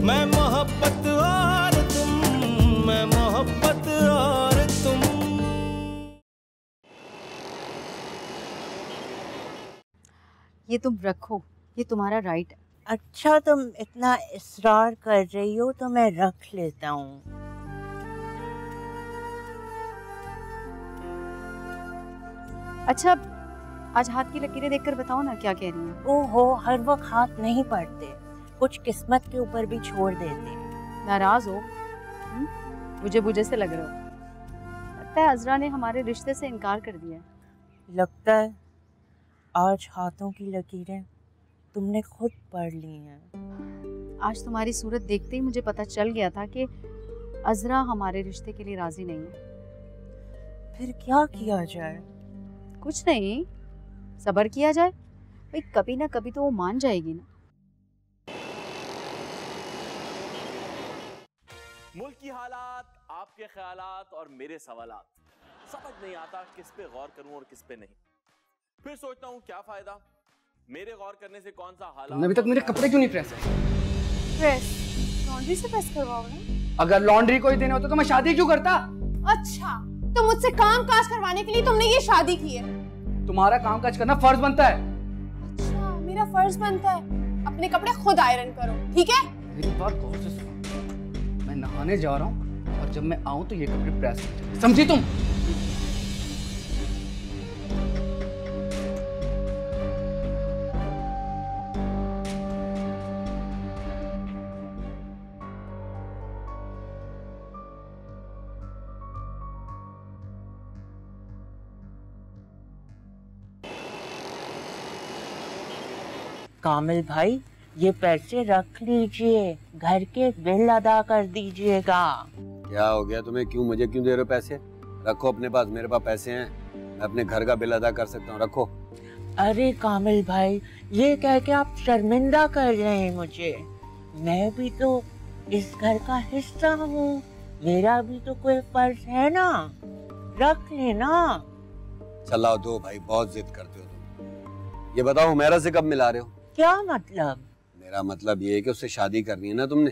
मैं मोहब्बत और तुम, मैं मोहब्बत और तुम। ये तुम रखो, ये तुम्हारा राइट है। अच्छा तुम इतना इसरार कर रही हो तो मैं रख लेता हूँ। अच्छा आज हाथ की लकीरें देखकर बताओ ना क्या कह रही है। ओहो, हर वक्त हाथ नहीं पड़ते, कुछ किस्मत के ऊपर भी छोड़ देते। नाराज हो? मुझे बुझे से लग रहे हो। लगता है अज़रा ने हमारे रिश्ते से इनकार कर दिया है। लगता है आज हाथों की लकीरें तुमने खुद पढ़ ली हैं। आज तुम्हारी सूरत देखते ही मुझे पता चल गया था कि अज़रा हमारे रिश्ते के लिए राजी नहीं है। फिर क्या किया जाए? कुछ नहीं, सब्र किया जाए। भाई कभी ना कभी तो वो मान जाएगी ना। मुल्क की हालात, आपके ख्यालात और मेरे सवालात, समझ नहीं आता किस पे गौर करूं और किस पे नहीं। फिर सोचता हूं क्या फायदा, मेरे गौर करने से कौन सा हालात। तुमने अभी तक मेरे कपड़े क्यों नहीं प्रेस है? प्रेस लॉन्ड्री से प्रेस करवाओ ना। अगर लॉन्ड्री को ही देने होता तो मैं शादी क्यों करता? अच्छा तो मुझसे काम काज करवाने के लिए तुमने ये शादी की है? तुम्हारा काम काज करना फर्ज बनता है। अच्छा मेरा फर्ज बनता है अपने कपड़े खुद आयरन करो, ठीक है? मेरी बात गौर से सुनो, मैं नहाने जा रहा हूँ और जब मैं आऊँ तो ये कपड़े प्रेस हो जाएंगे, समझी तुम? कामिल भाई ये पैसे रख लीजिए, घर के बिल अदा कर दीजिएगा। क्या हो गया तुम्हें? क्यों मुझे क्यों दे रहे हो पैसे? रखो अपने पास, मेरे पास पैसे हैं, मैं अपने घर का बिल अदा कर सकता हूँ, रखो। अरे कामिल भाई ये कह के आप शर्मिंदा कर रहे हैं मुझे। मैं भी तो इस घर का हिस्सा हूँ, मेरा भी तो कोई फर्ज है ना, रख लेना। चलाओ दो भाई, बहुत जिद करते हो तुम। ये बताओ हुमैरा से कब मिला रहे हो? क्या मतलब? मेरा मतलब ये है कि उससे शादी करनी है ना तुमने।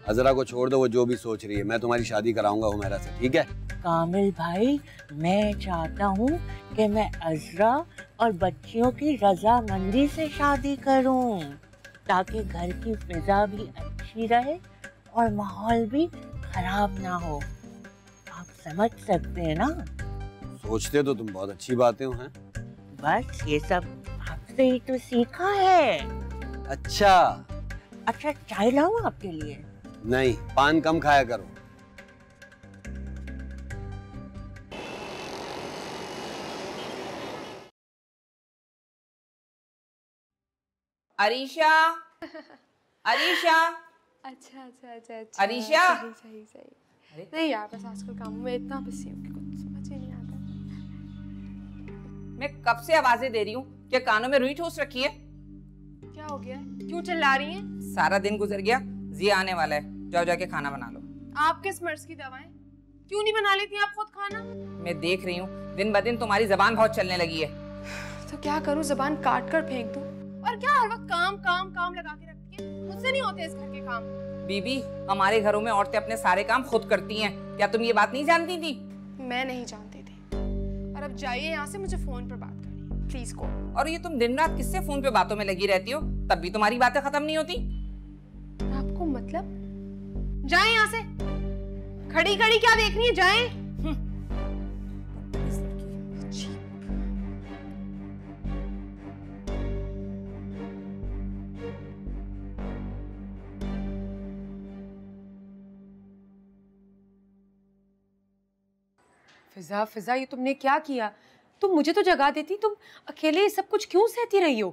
अजरा को छोड़ दो, वो जो भी सोच रही है, मैं तुम्हारी शादी कराऊंगा हुमैरा से, ठीक है? कामिल भाई मैं चाहता हूँ कि मैं अजरा और बच्चियों की रजामंदी से शादी करूँ, ताकि घर की फिजा भी अच्छी रहे और माहौल भी खराब ना हो। आप समझ सकते हैं ना? सोचते तो तुम बहुत अच्छी बातें हो हैं। बस ये सब आपसे ही तो सीखा है। अच्छा चाय लाऊं आपके लिए? नहीं, पान कम खाया करो। अरीशा, अरीशा। अच्छा अच्छा अच्छा अच्छा अरीशा। सही सही सही। नहीं यार बस आजकल कामों में इतना बिजी हूँ कि कुछ समझ ही नहीं आता। मैं कब से आवाजें दे रही हूँ, क्या कानों में रुई ठोस रखी है? क्या हो गया? क्यों चिल्ला रही हैं? सारा दिन गुजर गया, जिया आने वाला है, जाओ जाके खाना बना लो। आप किस मर्ज की दवाएं? क्यों नहीं बना लेती आप खुद खाना? मैं देख रही हूँ दिन ब दिन तुम्हारी जबान बहुत चलने लगी है। तो क्या करूँ, जबान काट कर फेंक दूँ? और क्या हर वक्त काम काम काम लगा के रखती है? मुझसे नहीं होते इस घर के काम। बीबी, हमारे घरों में औरतें अपने सारे काम खुद करती हैं, क्या तुम ये बात नहीं जानती थी? मैं नहीं जानती थी। और अब जाइए यहाँ से, मुझे फोन पर बात करनी है, प्लीज को। और ये तुम दिन रात किससे फोन पे बातों में लगी रहती हो, तब भी तुम्हारी बातें खत्म नहीं होती। आपको मतलब? जाएं यहाँ से, खड़ी खड़ी क्या देख रही है, जाएं। फिजा फिजा ये तुमने क्या किया? तुम मुझे तो जगा देती, तुम अकेले ये सब कुछ क्यों सहती रही हो?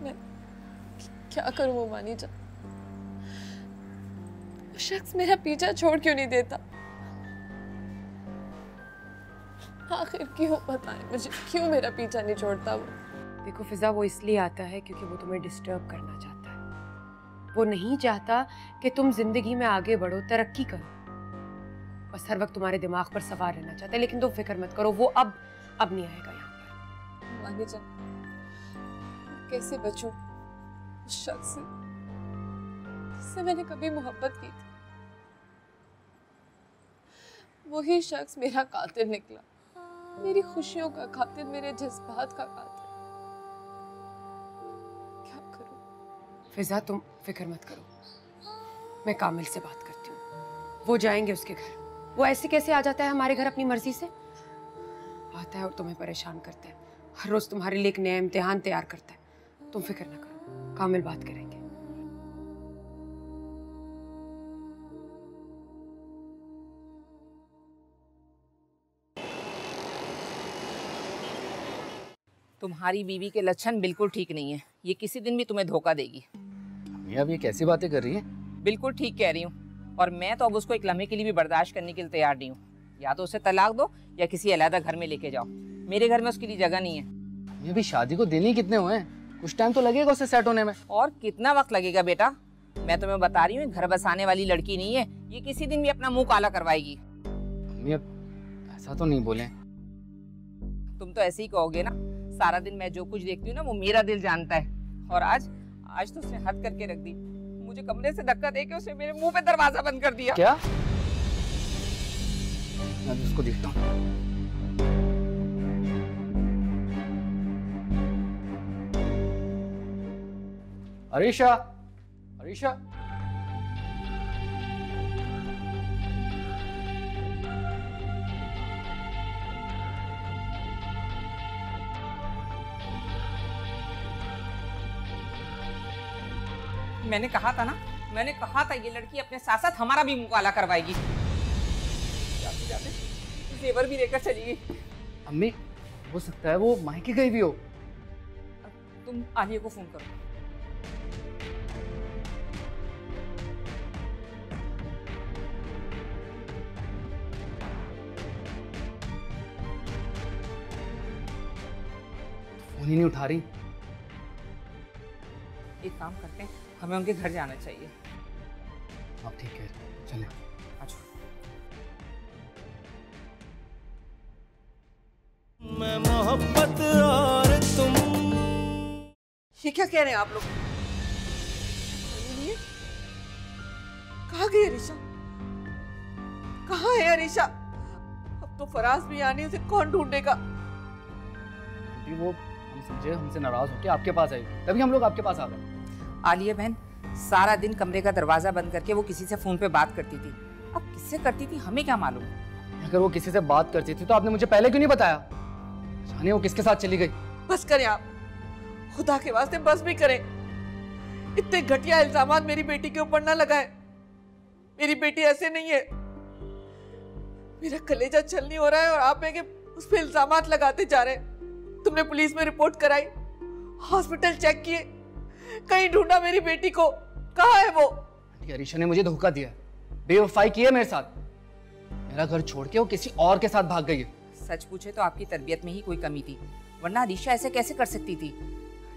मैं क्या करूं मोमानी जान, वो शख्स मेरा पीछा छोड़ क्यों नहीं देता? आखिर क्यों, बताएं मुझे, क्यों मेरा पीछा नहीं छोड़ता वो? देखो फिजा, वो इसलिए आता है क्योंकि वो तुम्हें डिस्टर्ब करना चाहता है। वो नहीं चाहता कि तुम जिंदगी में आगे बढ़ो, तरक्की करो। बस हर वक्त तुम्हारे दिमाग पर सवार रहना चाहता है, लेकिन तुम फिक्र मत करो, वो अब नहीं आएगा यहाँ पर। मानी जान, कैसे बचूं उस शख्स से? जिससे मैंने कभी मोहब्बत की थी, वही शख्स मेरा कातिल निकला। मेरी खुशियों का कातिल, मेरे जज्बात का कातिल। क्या करूं? फिजा तुम फिक्र मत करो, मैं कामिल से बात करती हूँ। वो जाएंगे उसके घर। वो ऐसे कैसे आ जाता है हमारे घर अपनी मर्जी से? आता है और तुम्हें परेशान करता है। हर रोज तुम्हारे लिए एक नया इम्तिहान तैयार करता है। तुम फिक्र ना करो, कामिल बात करेंगे। तुम्हारी बीवी के लक्षण बिल्कुल ठीक नहीं है। ये किसी दिन भी तुम्हें धोखा देगी। मियाँ, अब ये कैसी बातें कर रही हैं? बिल्कुल ठीक कह रही हूँ। और मैं तो अब उसको एक लम्हे के लिए भी बर्दाश्त करने के लिए तैयार नहीं हूँ। या तो उसे तलाक दो या किसी अलग घर में लेके जाओ। मेरे घर में उसके लिए जगह नहीं है। ये अभी शादी को दिन ही कितने हुए हैं? कुछ टाइम तो लगेगा उसे सेट होने में। और कितना वक्त लगेगा बेटा? मैं तुम्हें बता रही हूँ, घर बसाने वाली लड़की नहीं है। ये किसी दिन भी अपना मुंह काला करवाएगी। मियाँ, ऐसा तो नहीं बोले। तुम तो ऐसे ही कहोगे ना। सारा दिन मैं जो कुछ देखती हूँ ना, वो मेरा दिल जानता है। और आज तो उसने हद करके रख दी। मुझे कमरे से धक्का देके उसने मेरे मुंह पे दरवाजा बंद कर दिया। क्या? मैं भी उसको देखता हूँ। अरीशा, अरीशा, मैंने कहा था ना, मैंने कहा था ये लड़की अपने साथ साथ हमारा भी मुंह काला करवाएगी। जाते जाते जेवर भी लेकर चली गई। अम्मी, हो सकता है वो मायके गई भी हो। तुम आलिया को फोन करो। फोन ही नहीं उठा रही। एक काम करते हैं, हमें उनके घर जाना चाहिए। आप ठीक है, चले। अच्छा। मैं मोहब्बत और तुम। ये क्या कह रहे हैं आप लोग? कहाँ गई अरीशा? कहाँ है अरीशा? अब तो फराज भी आने, उसे कौन ढूंढेगा? आंटी, वो हम समझे हमसे नाराज होके आपके पास आई, तभी हम लोग आपके पास आ गए। आलिया बहन सारा दिन कमरे का दरवाजा बंद करके वो किसी से फोन पे बात करती थी। अब किससे करती थी हमें क्या मालूम। अगर वो किसी से बात करती थी तो आपने मुझे पहले क्यों नहीं बताया? जाने वो किसके साथ चली गई। बस करें आप, खुदा के वास्ते बस भी करें। इतने घटिया इल्जामात मेरी बेटी के ऊपर ना लगाएं। मेरी बेटी ऐसे नहीं है। मेरा कलेजा छल नहीं हो रहा है और आप है कि उस पे इल्जामात लगाते जा रहे हैं। तुमने पुलिस में रिपोर्ट कराई, हॉस्पिटल चेक किए, कहीं ढूंढा मेरी बेटी को? कहाँ है वो? अरीशा ने मुझे धोखा दिया, बेवफाई की है मेरे साथ। मेरा घर छोड़ के वो किसी और के साथ भाग गई है। सच पूछे तो आपकी तरबियत में ही कोई कमी थी, वरना अरीशा ऐसे कैसे कर सकती थी?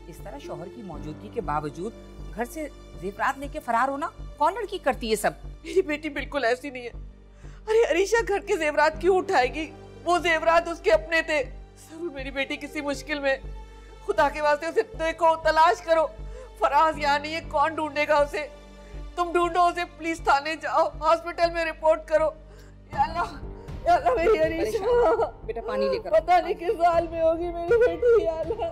इस तरह शौहर की मौजूदगी के बावजूद घर से जेवरात लेके फरार होना कौन लड़की करती है सब? मेरी बेटी बिल्कुल ऐसी नहीं है। अरे अरीशा घर के जेवरात क्यों उठाएगी? वो जेवरात उसके अपने थे। जरूर मेरी बेटी किसी मुश्किल में। खुदा के वास्ते उसे देखो, तलाश करो। फराज यहाँ नहीं है, कौन ढूंढेगा उसे? तुम ढूंढो उसे, पुलिस थाने जाओ, हॉस्पिटल में रिपोर्ट करो। या अल्लाह मेरी अरीशा, बेटा पानी लेकर। पता नहीं किस हाल में होगी मेरी बेटी। या अल्लाह।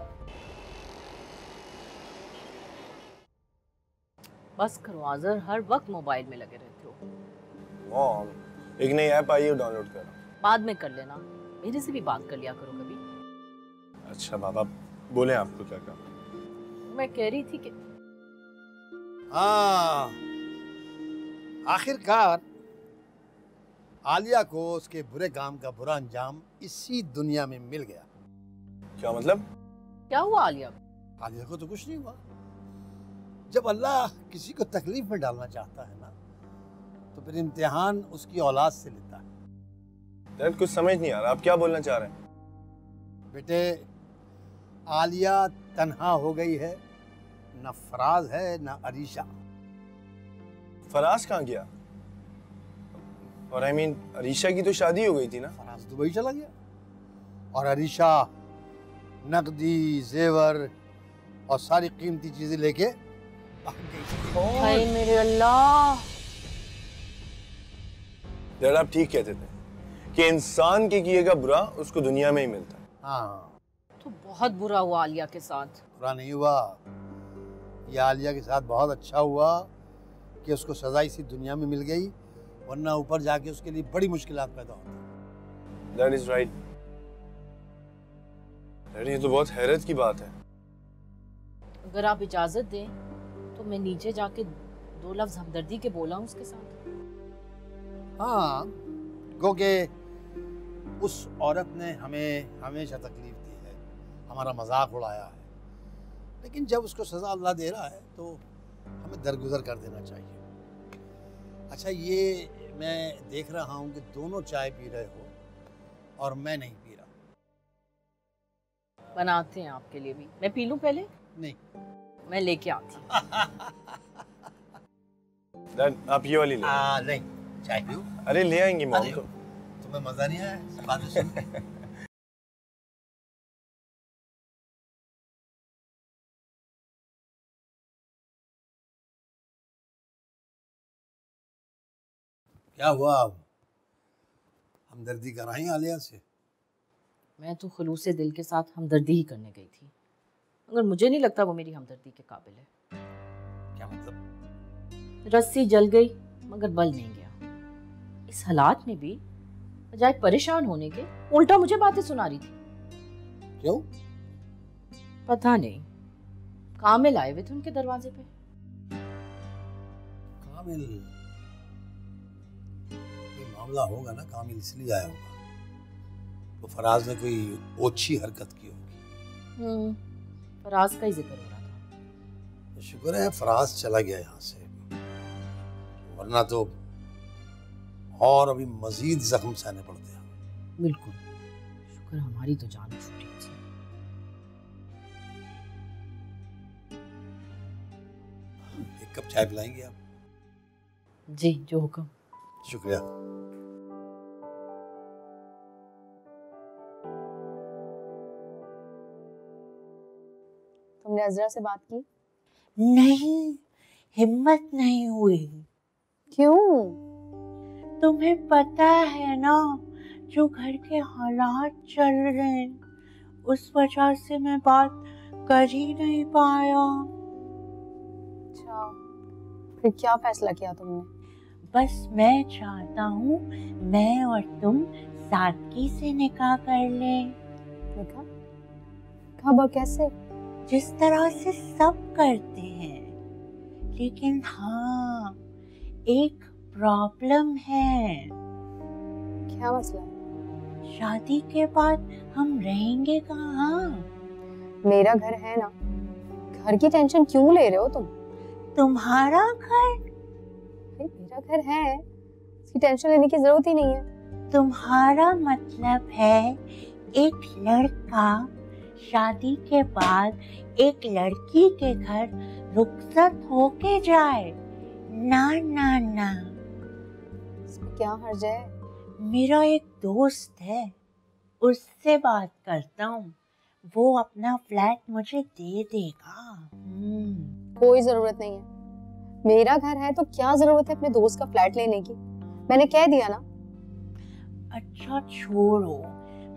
बस करो आज़र, हर वक्त मोबाइल में लगे रहते हो। मॉम, एक नई ऐप आई है, डाउनलोड करो। बाद में कर लेना, मेरे से भी बात कर लिया करो कभी। अच्छा बाबा, बोले आपको क्या काम? मैं कह रही थी कि हाँ, आखिरकार आलिया को उसके बुरे काम का बुरा अंजाम इसी दुनिया में मिल गया। क्या मतलब? क्या हुआ आलिया? आलिया को तो कुछ नहीं हुआ। जब अल्लाह किसी को तकलीफ में डालना चाहता है ना, तो फिर इम्तिहान उसकी औलाद से लेता है। डैड कुछ समझ नहीं आ रहा, आप क्या बोलना चाह रहे हैं? बेटे, आलिया तन्हा हो गई है, न फराज है न अरीशा। फराज कहाँ गया? और I mean, अरीशा की तो शादी हो गई थी ना? फराज दुबई चला गया और अरीशा नकदी, जेवर और सारी कीमती चीजें लेके हाय मेरे अल्लाह। डैड आप ठीक कहते थे कि इंसान के किए का बुरा उसको दुनिया में ही मिलता है। हाँ तो बहुत बुरा हुआ आलिया के साथ। बुरा नहीं हुआ, ये आलिया के साथ बहुत अच्छा हुआ कि उसको सजा इसी दुनिया में मिल गई, वरना ऊपर जाके उसके लिए बड़ी मुश्किलात पैदा होती। That is right. डैडी ये तो बहुत हैरत की बात है। अगर आप इजाजत दें तो मैं नीचे जाके 2 लफ्ज हमदर्दी के बोला हूँ उसके साथ। हाँ, क्योंकि उस औरत ने हमें हमेशा तकलीफ दी है, हमारा मजाक उड़ाया है, लेकिन जब उसको सजा अल्लाह दे रहा है तो हमें दरगुजर कर देना चाहिए। अच्छा, ये मैं देख रहा हूँ कि दोनों चाय पी रहे हो और मैं नहीं पी रहा। बनाते हैं आपके लिए भी, मैं पी लूं पहले? नहीं, मैं लेके आती हूँ। डैड आप ये वाली ले। नहीं, चाय पियो। अरे ले आएंगे मॉम। तो तुम्हें मजा नहीं आया बातें सुन के? क्या हुआ अब? हमदर्दी कराई आलिया से? मैं तो खुलूसे दिल के साथ हमदर्दी ही करने गई थी, मगर मुझे नहीं लगता वो मेरी हमदर्दी के काबिल है। क्या मतलब? रस्सी जल गई मगर बल नहीं गया। इस हालात में भी बजाय परेशान होने के उल्टा मुझे बातें सुना रही थी। क्यों? पता नहीं, कामिल आए हुए थे उनके दरवाजे पे। कामिल? कोई मामला होगा ना, कामिल इसलिए आया होगा। तो फराज ने कोई ओछी हरकत की होगी। फराज का ही जिक्र हो रहा था। तो शुक्र है फराज चला गया यहाँ से, वरना तो और अभी मजीद जख्म सहने पड़ते हैं। बिल्कुल, शुक्र हमारी तो जान छूटी। एक कप चाय पिलाएंगे आप? जी, जो हुक्म। शुक्रिया। तुमने अजरा से बात की? नहीं, हिम्मत नहीं हुई। क्यों? तुम्हें पता है ना, जो घर के हालात चल रहे हैं, उस वजह से मैं बात कर ही नहीं पाया। अच्छा, फिर क्या फैसला किया तुमने? बस मैं चाहता हूँ मैं और तुम सादगी से निकाह कर लें। निकाह? कब और कैसे? जिस तरह से सब करते हैं, लेकिन हाँ, एक प्रॉब्लम है। क्या मसला है? शादी के बाद हम रहेंगे कहाँ? मेरा घर है ना, घर की टेंशन क्यों ले रहे हो तुम? तुम्हारा घर? मेरा घर है, इसकी टेंशन लेने की जरूरत ही नहीं है। तुम्हारा मतलब है एक लड़का शादी के बाद एक लड़की के घर रुखसत होके जाए? ना ना ना। इसमें क्या हर्ज है? मेरा एक दोस्त है, उससे बात करता हूँ, वो अपना फ्लैट मुझे दे देगा। कोई जरूरत नहीं है, मेरा घर है तो क्या जरूरत है अपने दोस्त का फ्लैट लेने की? मैंने कह दिया ना। अच्छा छोड़ो,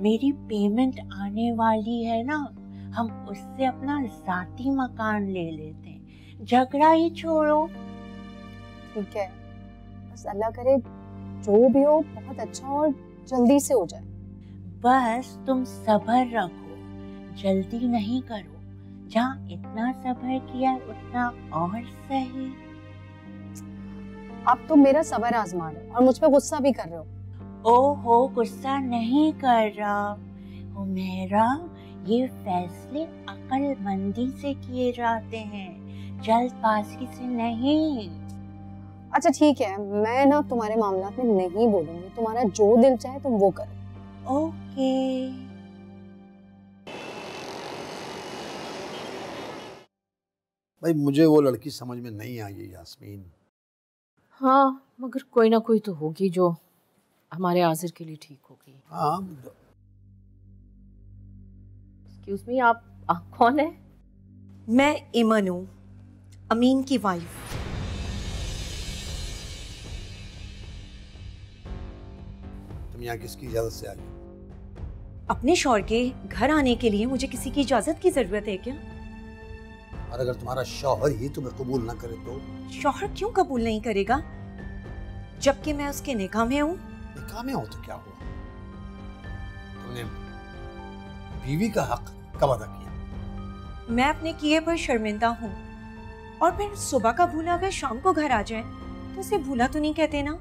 मेरी पेमेंट आने वाली है ना, हम उससे अपना जाती मकान ले लेते हैं, झगड़ा ही छोड़ो। ठीक है, बस अल्लाह करे जो भी हो बहुत अच्छा और जल्दी से हो जाए। बस तुम सब्र रखो, जल्दी नहीं करो, जहाँ इतना सब्र किया उतना और सही। आप तो मेरा सब्र आजमा रहे हो और मुझ पे गुस्सा भी कर रहे हो। ओहो, गुस्सा नहीं कर रहा हूँ मेरा, ये फैसले अक्लमंदी से किए जाते हैं, जल्दबाजी से नहीं। अच्छा ठीक है, मैं ना तुम्हारे मामलात में नहीं बोलूंगी, तुम्हारा जो दिल चाहे तुम वो करो। ओके। भाई मुझे वो लड़की समझ में नहीं आई है यास्मीन। हाँ, मगर कोई ना कोई तो होगी जो हमारे आजिर के लिए ठीक होगी। हाँ। एक्सक्यूज मी, आप कौन है? मैं इमन हूँ, अमीन की वाइफ। तुम यहाँ किसकी इजाजत से आई? अपने शौहर के घर आने के लिए मुझे किसी की इजाजत की जरूरत है क्या? और अगर तुम्हारा शौहर ही तुम्हें कबूल ना करे तो? शौहर क्यों कबूल नहीं करेगा, जबकि मैं उसके निकाह में हूँ? निकाह में हो तो क्या हुआ? तुमने बीवी का हक कब अदा किया? मैं अपने किए पर शर्मिंदा हूँ, और फिर सुबह का भूला अगर शाम को घर आ जाए तो उसे भूला तो नहीं कहते ना।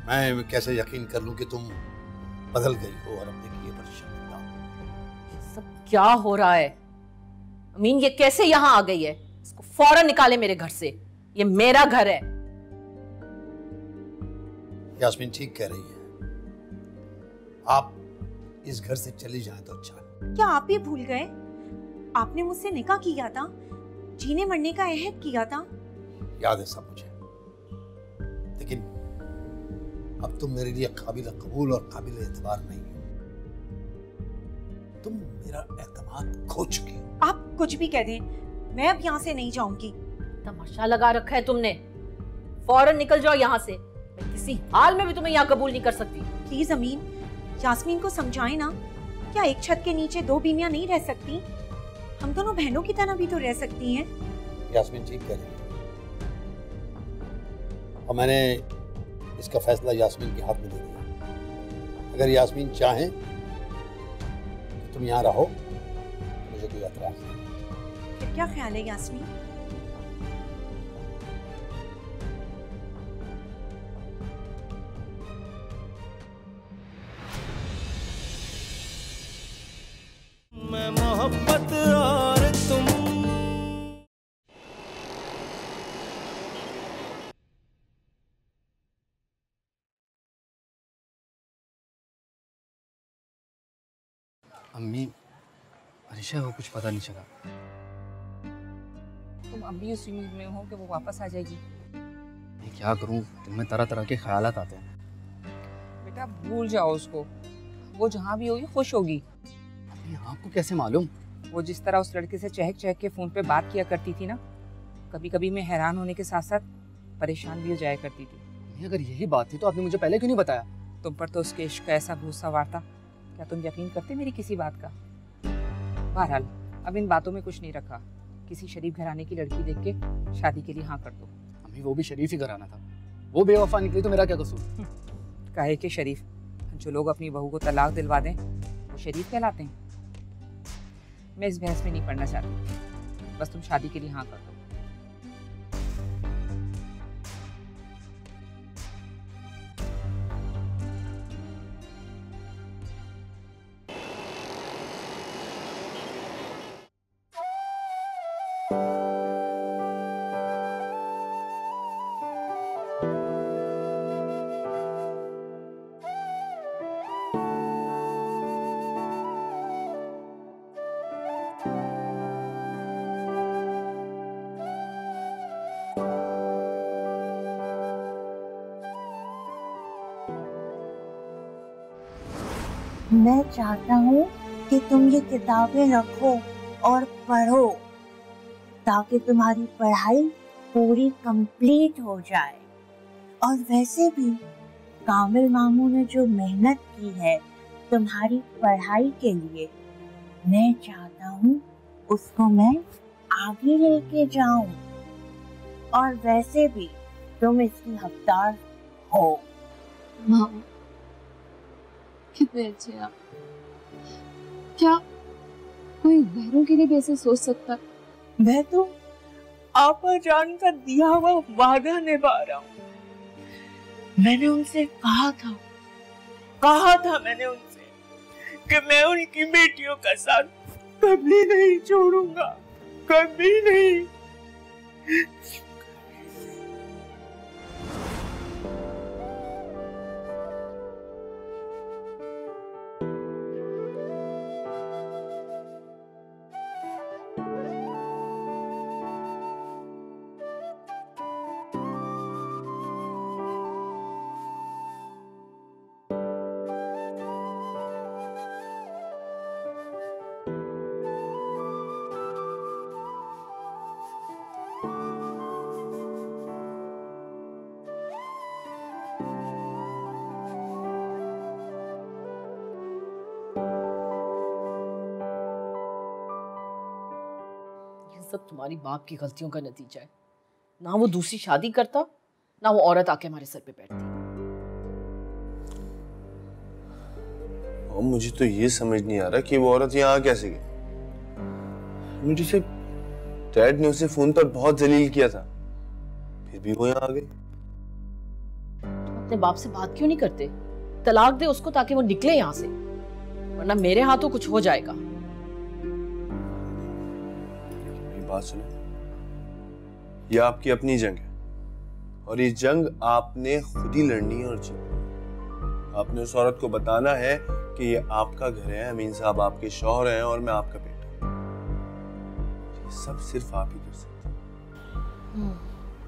मैं कैसे यकीन कर लूं कि तुम बदल गई हो और अपने किए पर शर्मिंदा हो? सब क्या हो रहा है? अमीन ये कैसे यहाँ आ गई है? इसको फौरन निकाले मेरे घर से, ये मेरा घर है। यास्मीन ठीक कह रही है, आप इस घर से चली जाएं तो अच्छा है। क्या आप भी भूल गए? आपने मुझसे निकाह किया था, जीने मरने का अहद किया था। याद है सब मुझे, लेकिन अब तुम मेरे लिए काबिल कबूल और काबिल एतबार नहीं हो। तुम मेरा एतमाद खो चुकी हो। आप कुछ भी कह दें, मैं अब यहाँ से नहीं जाऊंगी। तमाशा लगा रखा है तुमने, फौरन निकल जाओ यहाँ से। मैं किसी हाल में भी तुम्हें यहाँ कबूल नहीं कर सकती। प्लीज अमीन, यास्मीन को समझाएं ना, क्या एक छत के नीचे दो बीवियां नहीं रह सकती? हम दोनों बहनों की तरह भी तो रह सकती हैं। यास्मीन ठीक कह रही है, और मैंने इसका फैसला यास्मीन के हाथ में दे दिया। अगर यास्मीन चाहें कि तुम यहाँ रहो तो मुझे कोई एतराज नहीं। फिर क्या ख्याल है यास्मीन? मैं मोहब्बत और तुम। अम्मी, अरीशा को कुछ पता नहीं चला। तुम अभी उस उम्मीद में हो कि वो वापस आ जाएगी? मैं क्या करूं, दिल में तरह तरह के ख्यालात आते हैं। बेटा भूल जाओ उसको, वो जहाँ भी होगी खुश होगी। आपको कैसे मालूम? वो जिस तरह उस लड़के से चहक चहक के फोन पे बात किया करती थी ना, कभी कभी मैं हैरान होने के साथ साथ परेशान भी हो जाया करती थी। अगर यही बात थी तो आपने मुझे पहले क्यों नहीं बताया? तुम पर तो उसके इश्क का ऐसा गुस्सा वार था, क्या तुम यकीन करते मेरी किसी बात का? बहरहाल अब इन बातों में कुछ नहीं रखा, किसी शरीफ घराने की लड़की देख के शादी के लिए हाँ कर दो। अम्मी वो भी शरीफ ही घराना था, वो बेवफा निकली तो मेरा क्या कसूर? काहे के शरीफ? जो लोग अपनी बहू को तलाक दिलवा दें वो शरीफ कहलाते हैं? मैं इस बहस में नहीं पढ़ना चाहती, बस तुम शादी के लिए हाँ कर दो। मैं चाहता हूँ कि तुम ये किताबें रखो और पढ़ो, ताकि तुम्हारी पढ़ाई पूरी कंप्लीट हो जाए। और वैसे भी कामिल मामू ने जो मेहनत की है तुम्हारी पढ़ाई के लिए, मैं चाहता हूँ उसको मैं आगे लेके जाऊं। और वैसे भी तुम इसकी हकदार हो। माँ कितने अच्छे हैं आप। क्या कोई गैरों के लिए भी ऐसे सोच सकता है? मैं तो आपा जान का दिया हुआ वादा निभा रहा हूँ। मैंने उनसे कहा था मैंने उनसे कि मैं उनकी बेटियों का साथ कभी नहीं छोड़ूंगा, कभी नहीं। सब तुम्हारी बाप की गलतियों का नतीजा है। ना वो दूसरी शादी करता, ना वो औरत आके हमारे सर पे बैठती। और मुझे तो ये समझ नहीं आ रहा कि वो औरत यहाँ कैसे गई। मुझे से डैड ने उसे फोन पर बहुत जलील किया था, फिर भी वो यहाँ आ गई। तुम अपने बाप से बात क्यों नहीं करते? तलाक दे उसको ताकि वो निकले यहाँ से, वरना मेरे हाथों कुछ हो जाएगा। मेरी बात सुनो, ये आपकी अपनी जंग है और ये जंग आपने खुद ही लड़नी है और जीतना। आपने उस औरत को बताना है कि ये आपका घर है, अमीन साहब आपके शौहर हैं और मैं आपका बेटा। ये सब सिर्फ आप ही कर सकते हैं।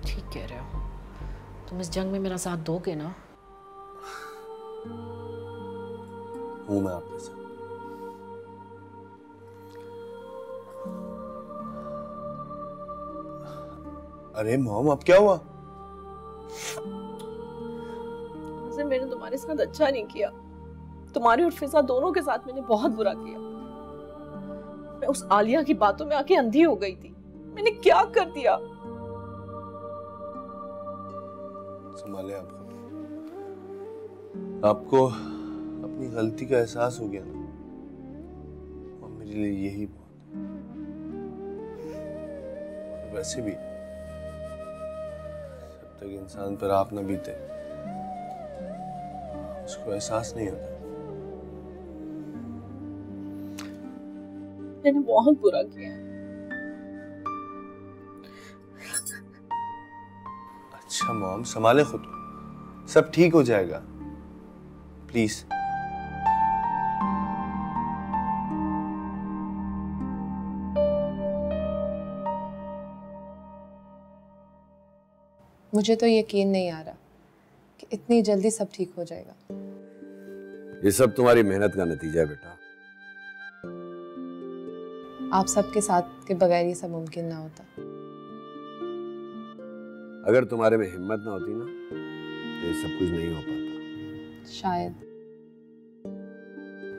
ठीक कह रहे हो। तुम इस जंग में मेरा साथ दोगे ना? हूं मैं आपके साथ। अरे मॉम, अब क्या हुआ? मैंने तुम्हारे साथ अच्छा नहीं किया। तुम्हारे और फिजा दोनों के साथ मैंने बहुत बुरा किया। मैं उस आलिया की बातों में आके अंधी हो गई थी। मैंने क्या कर दिया? संभाले आपको अपनी गलती का एहसास हो गया ना, और मेरे लिए यही बहुत है। वैसे भी जब तक इंसान पर आप न बीते उसको एहसास नहीं होता। मैंने बहुत बुरा किया। अच्छा मॉम, संभाले खुद को, सब ठीक हो जाएगा, प्लीज। मुझे तो यकीन नहीं आ रहा कि इतनी जल्दी सब ठीक हो जाएगा। ये सब तुम्हारी मेहनत का नतीजा है बेटा। आप सबके साथ के बगैर ये सब मुमकिन ना होता। अगर तुम्हारे में हिम्मत ना होती ना तो ये सब कुछ नहीं हो पाता। शायद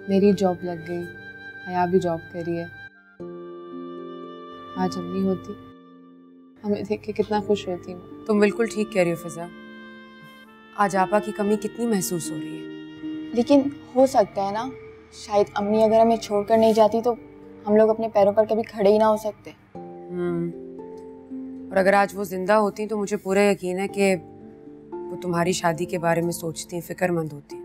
मेरी जॉब लग गई, हया भी जॉब करी है। आज अम्मी होती, हमें देख के कितना खुश होती। तुम बिल्कुल ठीक कह रही हो फिजा। आज आपा की कमी कितनी महसूस हो रही है। लेकिन हो सकता है ना, शायद अम्मी अगर हमें छोड़कर नहीं जाती तो हम लोग अपने पैरों पर कभी खड़े ही ना हो सकते। और अगर आज वो जिंदा होती तो मुझे पूरा यकीन है कि वो तुम्हारी शादी के बारे में सोचती, फिक्रमंद होती।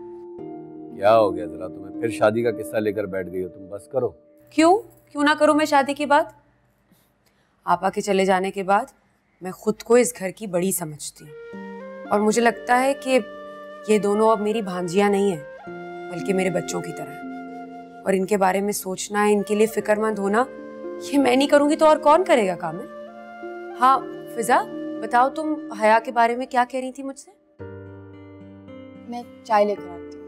क्या हो गया जरा तुम्हें? फिर शादी का किस्सा लेकर बैठ गई हो तुम। बस करो। क्यों ना करूं मैं शादी की बात? आपा के चले जाने के बाद मैं खुद को इस घर की बड़ी समझती हूँ और मुझे लगता है कि ये दोनों अब मेरी भांजियां नहीं है बल्कि मेरे बच्चों की तरह। और इनके बारे में सोचना, इनके लिए फिक्रमंद होना, ये मैं नहीं करूंगी तो और कौन करेगा कामिल? हाँ फिजा, बताओ तुम हया के बारे में क्या कह रही थी मुझसे? मैं चाय लेकर आती हूँ।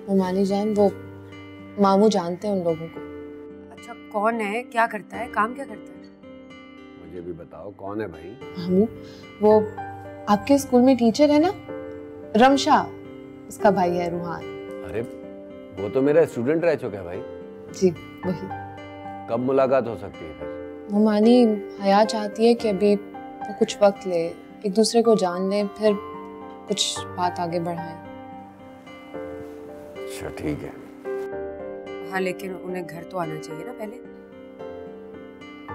ममानी जान, वो मामू जानते हैं उन लोगों को। अच्छा, कौन है, क्या करता है, काम क्या करता है? मुझे भी बताओ कौन है भाई? मामू वो आपके स्कूल में टीचर है ना, रमशा, उसका भाई है रूहान। अरे वो तो मेरा स्टूडेंट रह चुका है भाई। जी वही। कब मुलाकात हो सकती है फिर? ममानी हया चाहती है कि अभी वो कुछ वक्त ले, एक दूसरे को जान ले, फिर कुछ बात आगे बढ़ाएं। अच्छा ठीक है। हाँ लेकिन उन्हें घर तो आना चाहिए ना पहले।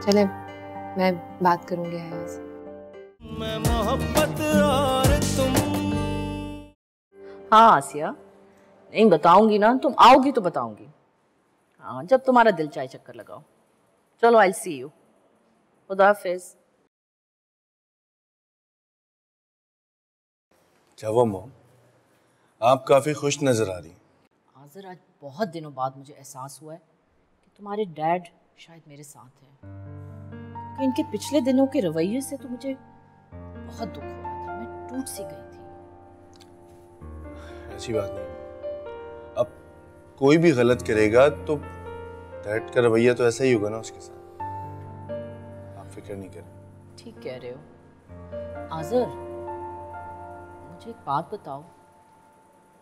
चले मैं बात करूंगी हया से। मैं मोहब्बत और तुम। हाँ आसिया, नहीं बताऊंगी ना, तुम आओगी तो बताऊंगी। हाँ, जब तुम्हारा दिल चाहे चक्कर लगाओ। चलो, आई सी यू। खुदा हाफिज। क्या हुआ मॉम, आप काफी खुश नजर आ रही हैं। आज़र, आज बहुत दिनों बाद मुझे एहसास हुआ है कि तुम्हारे डैड शायद मेरे साथ हैं। क्योंकि इनके पिछले दिनों के रवैये से तो मुझे बहुत दुख हो रहा था। मैं टूट सी गई थी। ऐसी बात नहीं, अब कोई भी गलत करेगा तो डैड का रवैया तो ऐसा ही होगा ना उसके साथ। आप फिक्र नहीं करें। ठीक कह रहे हो। आज़र, मुझे एक बात बताओ,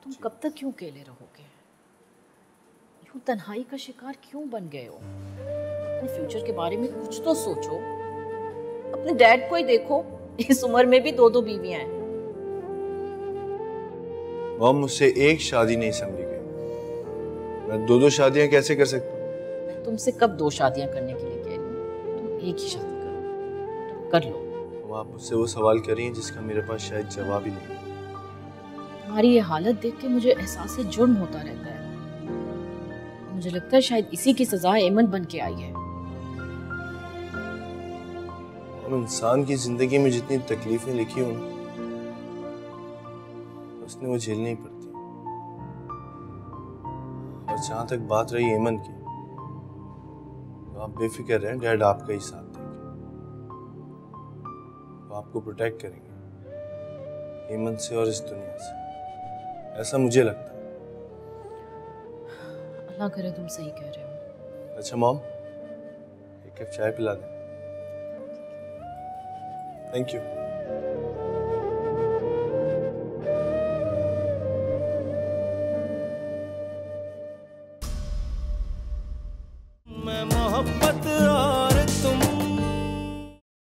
तुम कब तक क्यों अकेले रहोगे? तुम तन्हाई का शिकार क्यों बन गए हो? अपने फ्यूचर के बारे में कुछ तो सोचो। अपने डैड को ही देखो, इस उम्र में भी 2-2 बीवियां हैं। मॉम, मुझसे एक शादी नहीं संभली गई, मैं 2-2 शादियां कैसे कर सकता हूँ? मैं तुमसे कब 2 शादियां करने के लिए कह रही हूँ? तुम एक ही शादी करो, कर लो। तो आप मुझसे वो सवाल कर रही हैं जिसका मेरे पास शायद जवाब ही नहीं। तुम्हारी ये हालत देख के मुझे एहसास जुर्म होता रहता है। मुझे लगता है शायद इसी की सजा एमन बन के आई है। और इंसान की जिंदगी में जितनी तकलीफें लिखी हो ना, उसने वो झेलनी ही पड़ती। और जहां तक बात रही एमन की, तो आप बेफिक्र रहें, डैड आपका ही साथ देंगे, वो आपको प्रोटेक्ट करेंगे एमन से और इस दुनिया से, ऐसा मुझे लगता है। अल्लाह करे तुम सही कह रहे हो। अच्छा मॉम, एक कप चाय पिला दें। Thank you.